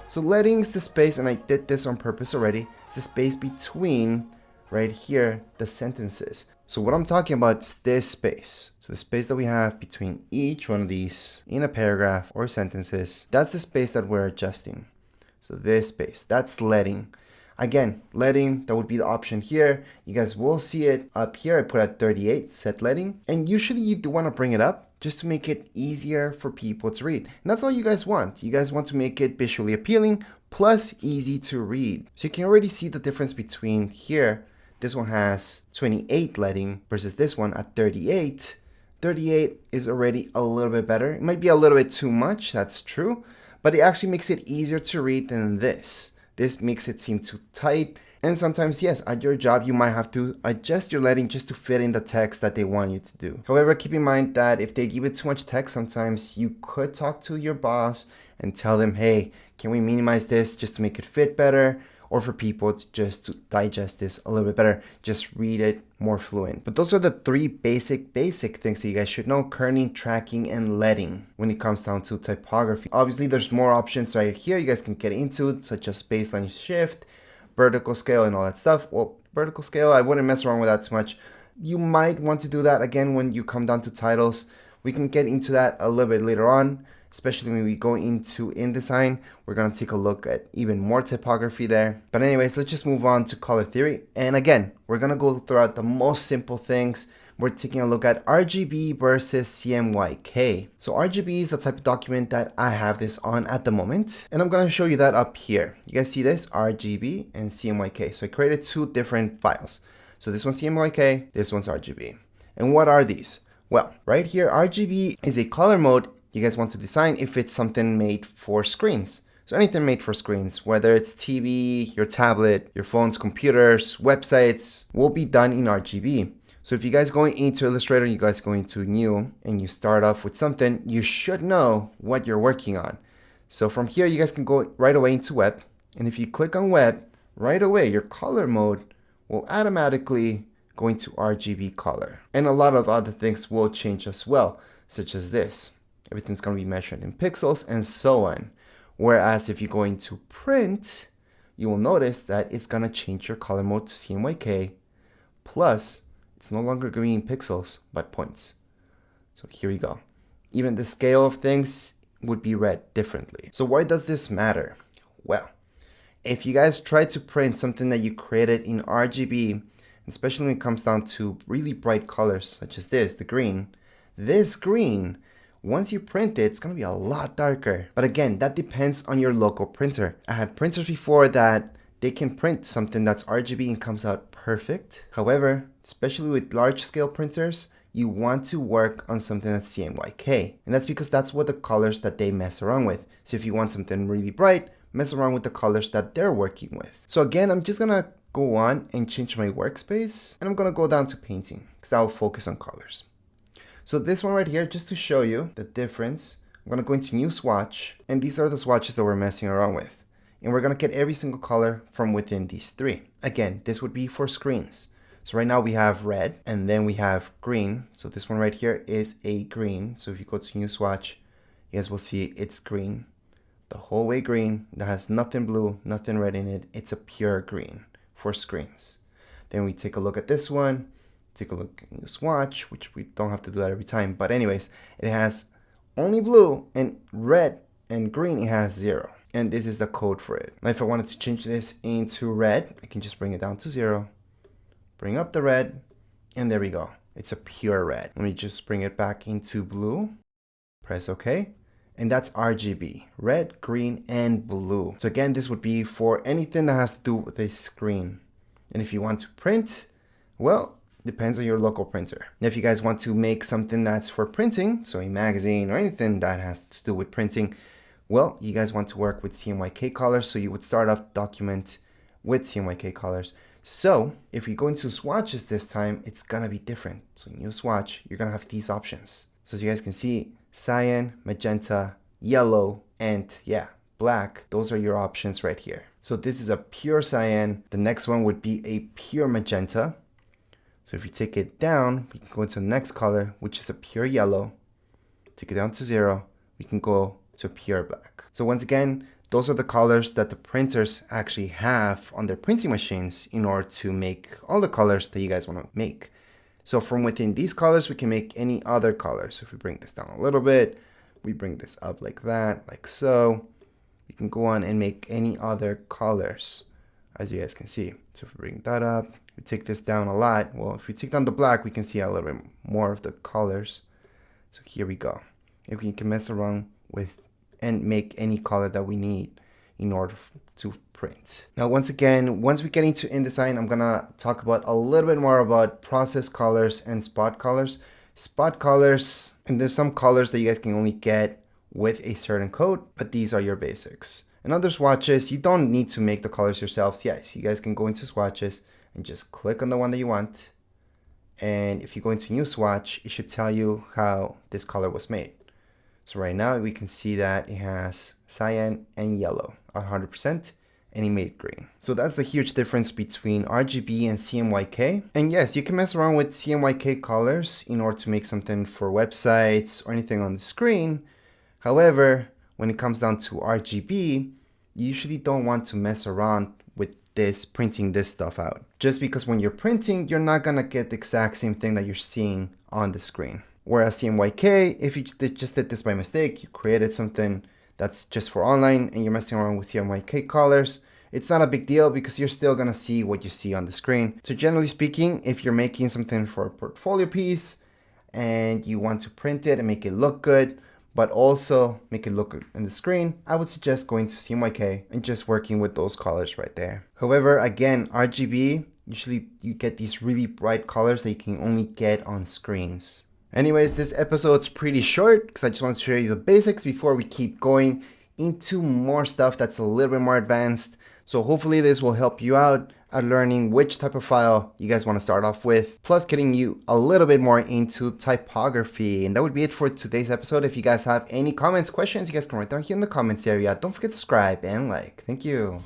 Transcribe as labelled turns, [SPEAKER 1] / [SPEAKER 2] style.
[SPEAKER 1] So leading is the space, and I did this on purpose already, it's the space between right here the sentences. So what I'm talking about is this space. So the space that we have between each one of these in a paragraph or sentences, that's the space that we're adjusting. So this space, that's leading. Again, leading, that would be the option here. You guys will see it up here. I put at 38, set leading. And usually you do want to bring it up just to make it easier for people to read. And that's all you guys want. You guys want to make it visually appealing plus easy to read. So you can already see the difference between here. This one has 28 leading versus this one at 38. 38 is already a little bit better. It might be a little bit too much, that's true, but it actually makes it easier to read than this. This makes it seem too tight. And sometimes, yes, at your job, you might have to adjust your leading just to fit in the text that they want you to do. However, keep in mind that if they give you too much text, sometimes you could talk to your boss and tell them, hey, can we minimize this just to make it fit better? Or for people to just to digest this a little bit better, just read it more fluent. But those are the three basic things that you guys should know: kerning, tracking, and leading when it comes down to typography. Obviously, there's more options right here you guys can get into, such as baseline shift, vertical scale, and all that stuff. Well, vertical scale, I wouldn't mess around with that too much. You might want to do that again when you come down to titles. We can get into that a little bit later on, especially when we go into InDesign. We're going to take a look at even more typography there. But anyways, let's just move on to color theory. And again, we're going to go throughout the most simple things. We're taking a look at RGB versus CMYK. So RGB is the type of document that I have this on at the moment. And I'm going to show you that up here. You guys see this? RGB and CMYK. So I created two different files. So this one's CMYK, this one's RGB. And what are these? Well, right here, RGB is a color mode you guys want to design if it's something made for screens. So anything made for screens, whether it's TV, your tablet, your phones, computers, websites, will be done in RGB. So if you guys go into Illustrator, you guys go into new, and you start off with something, you should know what you're working on. So from here, you guys can go right away into web. And if you click on web, right away, your color mode will automatically go into RGB color. And a lot of other things will change as well, such as this. Everything's going to be measured in pixels and so on. Whereas if you go into print, you will notice that it's going to change your color mode to CMYK. Plus, it's no longer going to be in pixels, but points. So here we go. Even the scale of things would be read differently. So why does this matter? Well, if you guys try to print something that you created in RGB, especially when it comes down to really bright colors, such as this, the green, this green, once you print it, it's going to be a lot darker. But again, that depends on your local printer. I had printers before that they can print something that's RGB and comes out perfect. However, especially with large scale printers, you want to work on something that's CMYK. And that's because that's what the colors that they mess around with. So if you want something really bright, mess around with the colors that they're working with. So again, I'm just going to go on and change my workspace. And I'm going to go down to painting because that will focus on colors. So this one right here, just to show you the difference, I'm going to go into new swatch, and these are the swatches that we're messing around with. And we're going to get every single color from within these three. Again, this would be for screens. So right now we have red, and then we have green. So this one right here is a green. So if you go to new swatch, you guys will see it's green. The whole way green, that has nothing blue, nothing red in it. It's a pure green for screens. Then we take a look at this one. Take a look in the swatch, which we don't have to do that every time. But anyways, it has only blue, and red and green, it has 0. And this is the code for it. Now, if I wanted to change this into red, I can just bring it down to 0, bring up the red, and there we go. It's a pure red. Let me just bring it back into blue, press OK. And that's RGB, red, green, and blue. So again, this would be for anything that has to do with a screen. And if you want to print, well, depends on your local printer. Now, if you guys want to make something that's for printing, so a magazine or anything that has to do with printing, well, you guys want to work with CMYK colors, so you would start off document with CMYK colors. So if you go into swatches this time, it's gonna be different. So new swatch, you're gonna have these options. So as you guys can see, cyan, magenta, yellow, and yeah, black. Those are your options right here. So this is a pure cyan. The next one would be a pure magenta. So if you take it down, we can go into the next color, which is a pure yellow. Take it down to 0, we can go to pure black. So once again, those are the colors that the printers actually have on their printing machines in order to make all the colors that you guys want to make. So from within these colors, we can make any other colors. So if we bring this down a little bit, we bring this up like that, like so, you can go on and make any other colors, as you guys can see. So if we bring that up, we take this down a lot. Well, if we take down the black, we can see a little bit more of the colors. So here we go. If we can mess around with and make any color that we need in order to print. Now, once again, once we get into InDesign, I'm gonna talk about a little bit more about process colors and spot colors. Spot colors, and there's some colors that you guys can only get with a certain code, but these are your basics. In other swatches, you don't need to make the colors yourselves. Yes, you guys can go into swatches and just click on the one that you want. And if you go into new swatch, it should tell you how this color was made. So right now we can see that it has cyan and yellow, 100%, and it made green. So that's the huge difference between RGB and CMYK. And yes, you can mess around with CMYK colors in order to make something for websites or anything on the screen. However, when it comes down to RGB, you usually don't want to mess around with this, printing this stuff out. Just because when you're printing, you're not gonna get the exact same thing that you're seeing on the screen. Whereas CMYK, if you just did this by mistake, you created something that's just for online and you're messing around with CMYK colors, it's not a big deal because you're still gonna see what you see on the screen. So generally speaking, if you're making something for a portfolio piece and you want to print it and make it look good, but also make it look good on the screen, I would suggest going to CMYK and just working with those colors right there. However, again, RGB, usually you get these really bright colors that you can only get on screens. Anyways, this episode's pretty short because I just want to show you the basics before we keep going into more stuff that's a little bit more advanced. So hopefully this will help you out at learning which type of file you guys want to start off with, plus getting you a little bit more into typography. And that would be it for today's episode. If you guys have any comments, questions, you guys can write down here in the comments area. Don't forget to subscribe and like. Thank you.